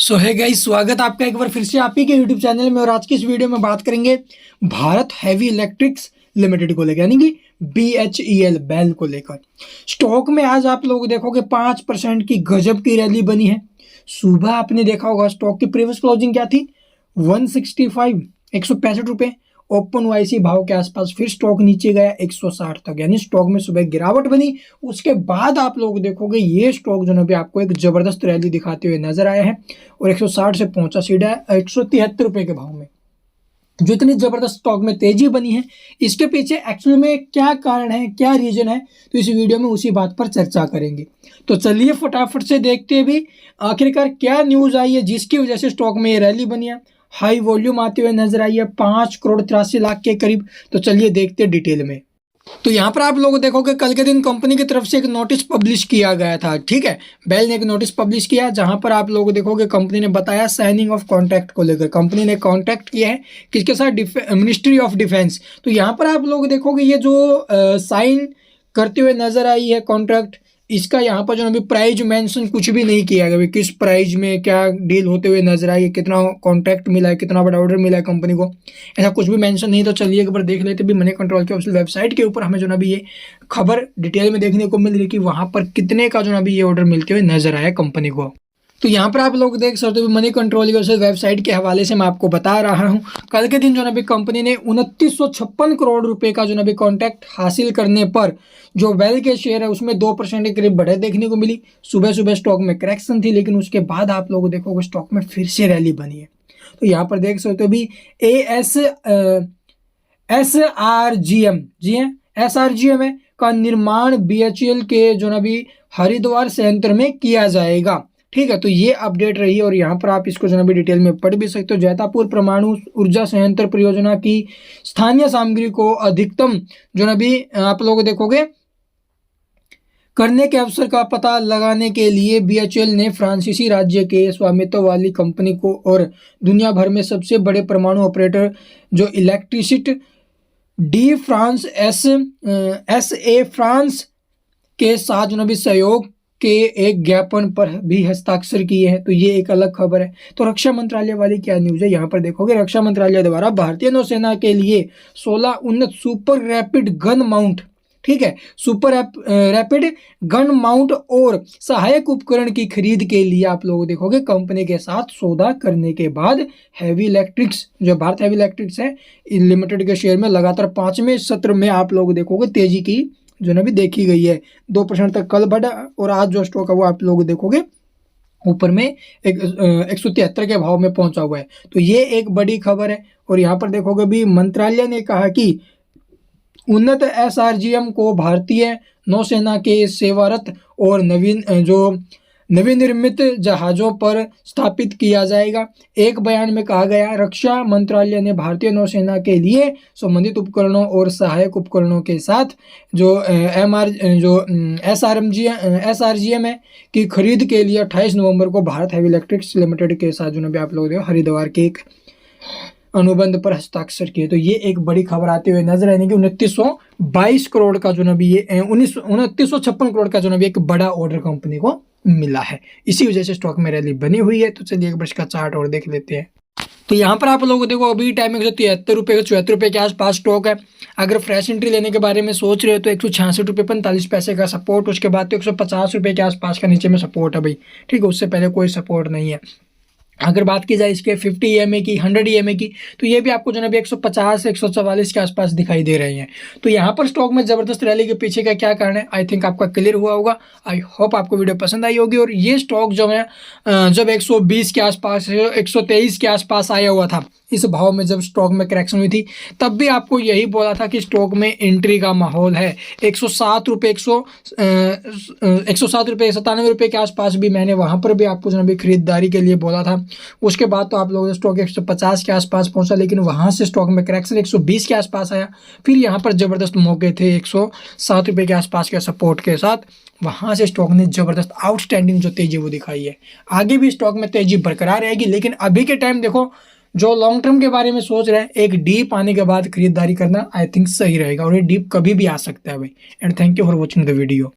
सो है गाइस, स्वागत आपका एक बार फिर से आप ही के यूट्यूब चैनल में। और आज की इस वीडियो में बात करेंगे भारत हैवी इलेक्ट्रिक्स लिमिटेड को लेकर, यानी कि BHEL बैल को लेकर। स्टॉक में आज आप लोग देखोगे 5% की गजब की रैली बनी है। सुबह आपने देखा होगा स्टॉक की प्रीवियस क्लोजिंग क्या थी, 165 165 रुपये। ओपन वाईसी भाव के आसपास फिर स्टॉक नीचे गया 160 तक, यानी स्टॉक में सुबह गिरावट बनी। उसके बाद आप लोग देखोगे ये स्टॉक जो है आपको एक जबरदस्त रैली दिखाते हुए नजर आया है और 160 से पहुंचा सीधा 173 रुपये के भाव में। जो इतनी जबरदस्त स्टॉक में तेजी बनी है, इसके पीछे एक्चुअली में क्या कारण है, क्या रीजन है, तो इस वीडियो में उसी बात पर चर्चा करेंगे। तो चलिए फटाफट से देखते भी आखिरकार क्या न्यूज आई है जिसकी वजह से स्टॉक में ये रैली बनी है। हाई वॉल्यूम आते हुए नजर आई है 5,83,00,000 के करीब। तो चलिए देखते हैं डिटेल में। तो यहाँ पर आप लोग देखोगे कल के दिन कंपनी की तरफ से एक नोटिस पब्लिश किया गया था। ठीक है, बेल ने एक नोटिस पब्लिश किया जहां पर आप लोग देखोगे कंपनी ने बताया साइनिंग ऑफ कॉन्ट्रैक्ट को लेकर। कंपनी ने कॉन्ट्रैक्ट किया है किसके साथ, मिनिस्ट्री ऑफ डिफेंस। तो यहाँ पर आप लोग देखोगे ये जो साइन करते हुए नजर आई है कॉन्ट्रैक्ट, इसका यहाँ पर जो अभी प्राइज मेंशन कुछ भी नहीं किया गया, किस प्राइज में क्या डील होते हुए नजर आई है, कितना कॉन्ट्रैक्ट मिला है, कितना बड़ा ऑर्डर मिला है कंपनी को, ऐसा कुछ भी मेंशन नहीं। तो चलिए एक बार देख लेते भी मनी कंट्रोल के ऑफिशियल वेबसाइट के ऊपर हमें जो अभी ये खबर डिटेल में देखने को मिल रही है कि वहाँ पर कितने का जो अभी ये ऑर्डर मिलते हुए नजर आया कंपनी को। तो यहाँ पर आप लोग देख सकते हो मनी कंट्रोल की वेबसाइट के हवाले से मैं आपको बता रहा हूँ कल के दिन जो अभी कंपनी ने 2956 करोड़ रुपए का जो अभी कॉन्ट्रैक्ट हासिल करने पर जो बेल के शेयर है उसमें 2% के करीब बढ़त देखने को मिली। सुबह सुबह स्टॉक में करेक्शन थी, लेकिन उसके बाद आप लोग देखोगे स्टॉक में फिर से रैली बनी है। तो यहाँ पर देख सकते हो भी SRGM है का निर्माण BHEL के जो अभी हरिद्वार संयंत्र में किया जाएगा। ठीक है, तो ये अपडेट रही और यहाँ पर आप इसको जो अभी डिटेल में पढ़ भी सकते हो। जैतापुर परमाणु ऊर्जा संयंत्र परियोजना की स्थानीय सामग्री को अधिकतम जो अभी आप लोग देखोगे करने के अवसर का पता लगाने के लिए BHEL ने फ्रांसीसी राज्य के स्वामित्व वाली कंपनी को और दुनिया भर में सबसे बड़े परमाणु ऑपरेटर जो electricity D France SA France के साथ जो अभी सहयोग के एक ज्ञापन पर भी हस्ताक्षर किए हैं। तो ये एक अलग खबर है। तो रक्षा मंत्रालय वाली क्या न्यूज है, यहाँ पर देखोगे रक्षा मंत्रालय द्वारा भारतीय नौसेना के लिए 16 उन्नत सुपर रैपिड गन माउंट, ठीक है, सुपर रैपिड गन माउंट और सहायक उपकरण की खरीद के लिए आप लोग देखोगे कंपनी के साथ सौदा करने के बाद हैवी इलेक्ट्रिक्स जो भारत हैवी इलेक्ट्रिक्स है लिमिटेड के शेयर में लगातार 5वें सत्र में आप लोग देखोगे तेजी की जो ना भी देखी गई है। 2% तक कल बढ़ा और आज जो स्टॉक है वो आप लोग देखोगे ऊपर में 173 के भाव में पहुंचा हुआ है। तो ये एक बड़ी खबर है। और यहाँ पर देखोगे भी मंत्रालय ने कहा कि उन्नत SRGM को भारतीय नौसेना के सेवारत और नवीनिर्मित जहाजों पर स्थापित किया जाएगा। एक बयान में कहा गया रक्षा मंत्रालय ने भारतीय नौसेना के लिए संबंधित उपकरणों और सहायक उपकरणों के साथ जो SRGM है की खरीद के लिए 28 नवंबर को भारत हैवी इलेक्ट्रिक्स लिमिटेड के साथ जो भी आप लोग हरिद्वार के एक अनुबंध पर हस्ताक्षर किए। तो ये एक बड़ी खबर आते हुए नजर आने की 2922 करोड़ का जो नबी ये 2956 करोड़ का जो नबी एक बड़ा ऑर्डर कंपनी को मिला है। इसी वजह से स्टॉक में रैली बनी हुई है। तो चलिए एक बार इसका चार्ट और देख लेते हैं। तो यहाँ पर आप लोगों को देखो अभी टाइम 173 रुपये 74 रुपये के आसपास स्टॉक है। अगर फ्रेश एंट्री लेने के बारे में सोच रहे हो तो 166 रुपये 45 पैसे का सपोर्ट, उसके बाद तो 150 रुपये के आसपास का नीचे में सपोर्ट है भाई। ठीक है, उससे पहले कोई सपोर्ट नहीं है। अगर बात की जाए इसके 50 EMA की 100 EMA की तो ये भी आपको जो है 150 से 144 के आसपास दिखाई दे रहे हैं। तो यहाँ पर स्टॉक में जबरदस्त रैली के पीछे का क्या कारण है, आई थिंक आपका क्लियर हुआ होगा। आई होप आपको वीडियो पसंद आई होगी। और ये स्टॉक जो है जब 120 के आसपास 123 के आसपास आया हुआ था इस भाव में, जब स्टॉक में करेक्शन हुई थी तब भी आपको यही बोला था कि स्टॉक में एंट्री का माहौल है। 107 रुपये 107 रुपये 97 रुपये के आसपास भी मैंने वहाँ पर भी आपको जो अभी खरीदारी के लिए बोला था। उसके बाद तो आप लोगों ने स्टॉक 150 के आसपास पहुंचा, लेकिन वहाँ से स्टॉक में करेक्शन 120 के आसपास आया। फिर यहाँ पर ज़बरदस्त मौके थे 107 रुपये के आसपास के सपोर्ट के साथ, वहाँ से स्टॉक ने ज़बरदस्त आउटस्टैंडिंग जो तेज़ी वो दिखाई है। आगे भी स्टॉक में तेज़ी बरकरार रहेगी, लेकिन अभी के टाइम देखो जो लॉन्ग टर्म के बारे में सोच रहे हैं एक डीप आने के बाद खरीदारी करना आई थिंक सही रहेगा। और ये डीप कभी भी आ सकता है भाई। And thank you for watching the video.